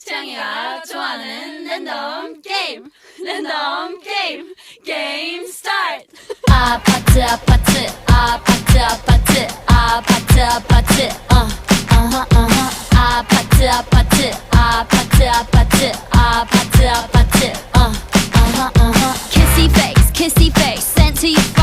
채영이가 좋아하는 랜덤 게임 게임 스타트. 아파트 아파트 아파트 아파트 아파트 아파트 아파트 아파트 아파트 아파트 아파트 아파트 Kissy face sent to your